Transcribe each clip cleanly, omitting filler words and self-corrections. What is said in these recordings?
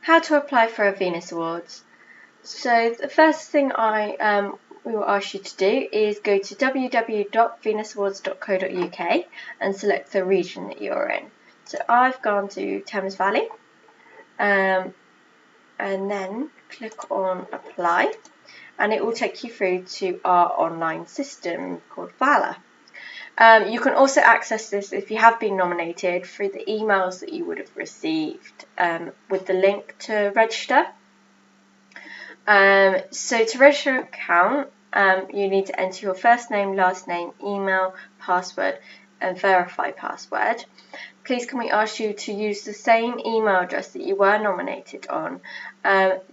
how to apply for a Venus Awards. So the first thing we will ask you to do is go to www.venusawards.co.uk and select the region that you're in. So I've gone to Thames Valley, and then click on apply, and it will take you through to our online system called Vala. You can also access this if you have been nominated through the emails that you would have received with the link to register. So to register an account, you need to enter your first name, last name, email, password, and verify password. Please can we ask you to use the same email address that you were nominated on,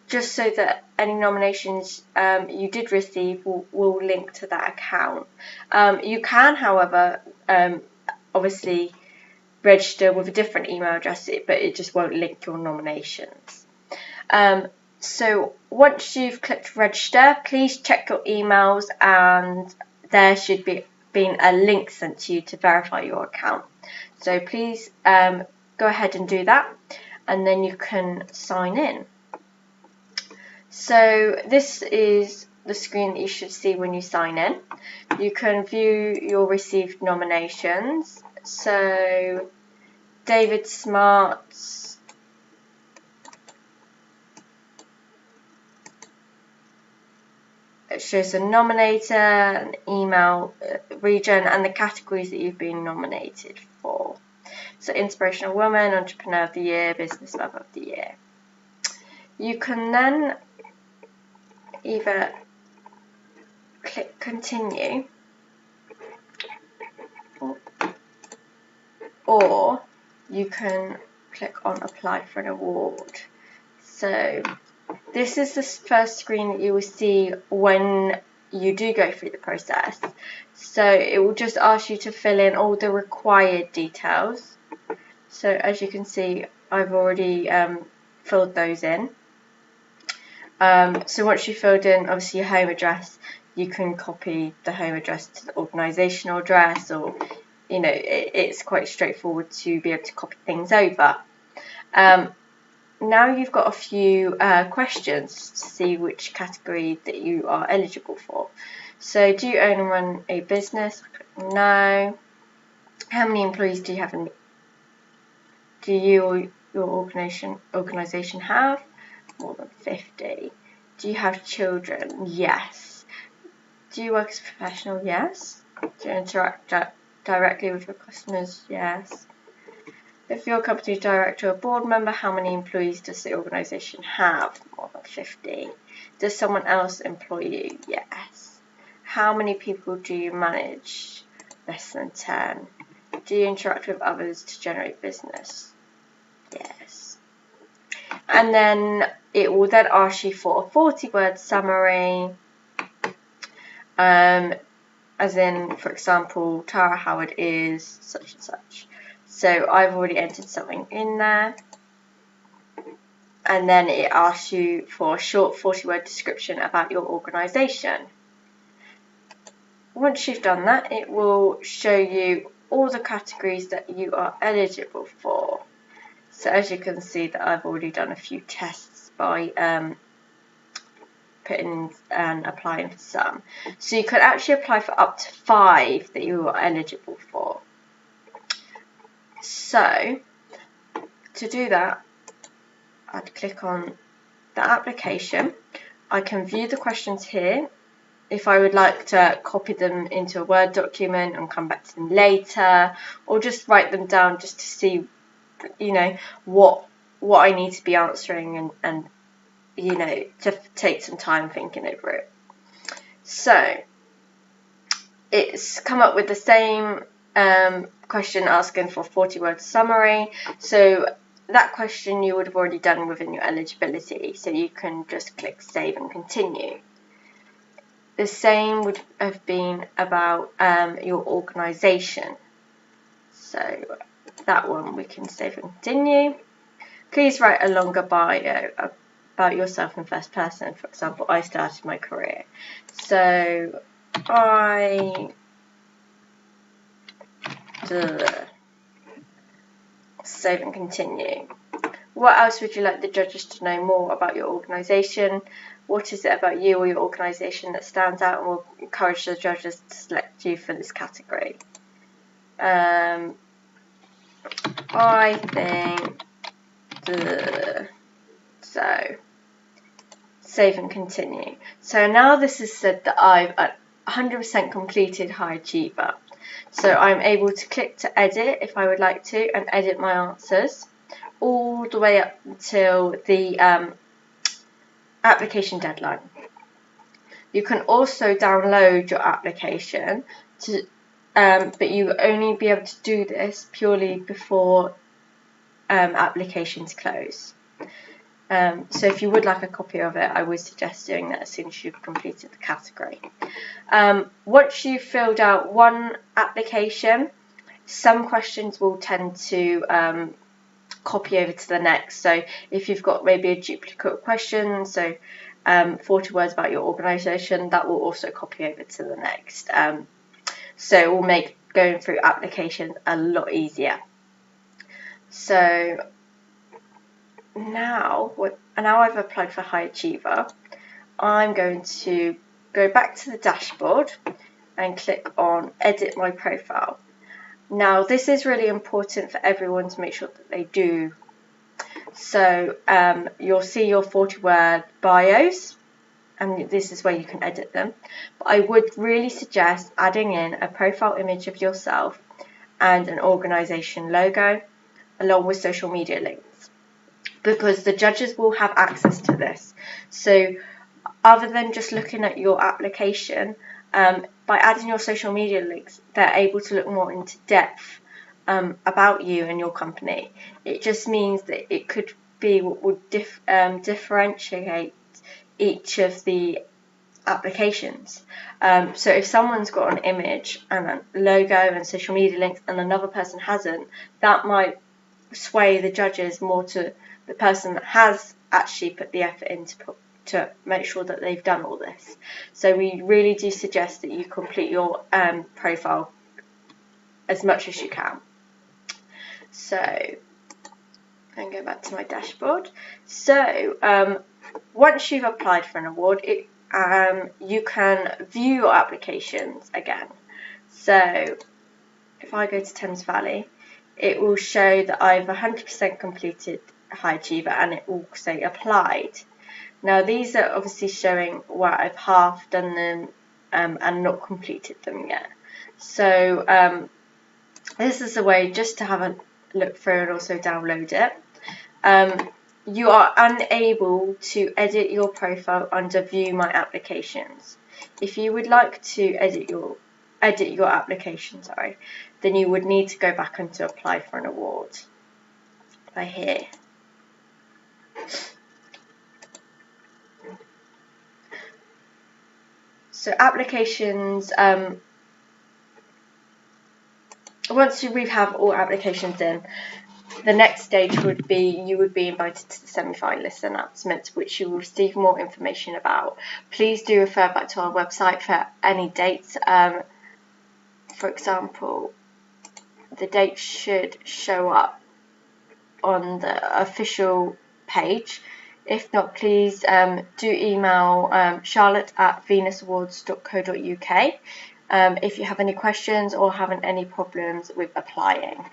just so that any nominations you did receive will link to that account. You can, however, obviously register with a different email address, but it just won't link your nominations. So once you've clicked register, please check your emails, and there should be a link sent to you to verify your account. So please go ahead and do that, and then you can sign in. So this is the screen that you should see when you sign in. You can view your received nominations. So David Smart's it shows the nominator, an email, region, and the categories that you've been nominated for. So Inspirational Woman, Entrepreneur of the Year, Business Lover of the Year. You can then either click Continue, or you can click on Apply for an Award. So this is the first screen that you will see when you do go through the process. So it will just ask you to fill in all the required details. So as you can see, I've already filled those in. So once you've filled in, obviously, your home address, you can copy the home address to the organisational address, or, you know, it's quite straightforward to be able to copy things over. Now you've got a few questions to see which category that you are eligible for. So do you own and run a business? No. How many employees do you have? Do you or your organisation have? More than 50. Do you have children? Yes. Do you work as a professional? Yes. Do you interact directly with your customers? Yes. If you're a company director or board member, how many employees does the organisation have? More than 50. Does someone else employ you? Yes. How many people do you manage? Less than 10. Do you interact with others to generate business? Yes. And then it will then ask you for a 40-word summary, as in, for example, Tara Howard is such and such. So I've already entered something in there, and then it asks you for a short 40-word description about your organisation. Once you've done that, it will show you all the categories that you are eligible for. So as you can see, that I've already done a few tests by putting and applying for some. So you could actually apply for up to 5 that you are eligible for. So to do that, I'd click on the application. I can view the questions here. If I would like to copy them into a Word document and come back to them later, or just write them down just to see, you know, what I need to be answering, and you know, to take some time thinking over it. So it's come up with the same question asking for a 40-word summary. So that question you would have already done within your eligibility, so you can just click Save and Continue. The same would have been about your organisation. So that one we can Save and Continue. Please write a longer bio about yourself in first person. For example, I started my career. So Save and Continue. What else would you like the judges to know more about your organisation? What is it about you or your organisation that stands out and will encourage the judges to select you for this category? I think so save and continue. So now this has said that I've 100% completed High Achiever. So I'm able to click to edit if I would like to and edit my answers all the way up until the application deadline. You can also download your application but you will only be able to do this purely before applications close. So if you would like a copy of it, I would suggest doing that as soon as you've completed the category. Once you've filled out one application, some questions will tend to copy over to the next. So if you've got maybe a duplicate question, so 40 words about your organisation, that will also copy over to the next. So it will make going through applications a lot easier. So now I've applied for High Achiever, I'm going to go back to the dashboard and click on Edit My Profile. Now this is really important for everyone to make sure that they do. So you'll see your 40-word bios, and this is where you can edit them. But I would really suggest adding in a profile image of yourself and an organisation logo along with social media links, because the judges will have access to this. So other than just looking at your application, by adding your social media links, they're able to look more into depth about you and your company. It just means that it could be what would differentiate each of the applications. So if someone's got an image and a logo and social media links and another person hasn't, that might sway the judges more to the person that has actually put the effort in to make sure that they've done all this. So we really do suggest that you complete your profile as much as you can. So, and go back to my dashboard. So once you've applied for an award, you can view your applications again. So if I go to Thames Valley, it will show that I've 100% completed High Achiever and it will say applied. Now these are obviously showing where I've half done them and not completed them yet. So this is a way just to have a look through and also download it. You are unable to edit your profile under View My Applications. If you would like to edit your application, then you would need to go back and to apply for an award. By here. So applications, once we have all applications in, the next stage would be you would be invited to the semi-finalist announcement, which you will receive more information about. Please do refer back to our website for any dates. For example, the dates should show up on the official page. If not, please do email charlotte@venusawards.co.uk if you have any questions or having any problems with applying.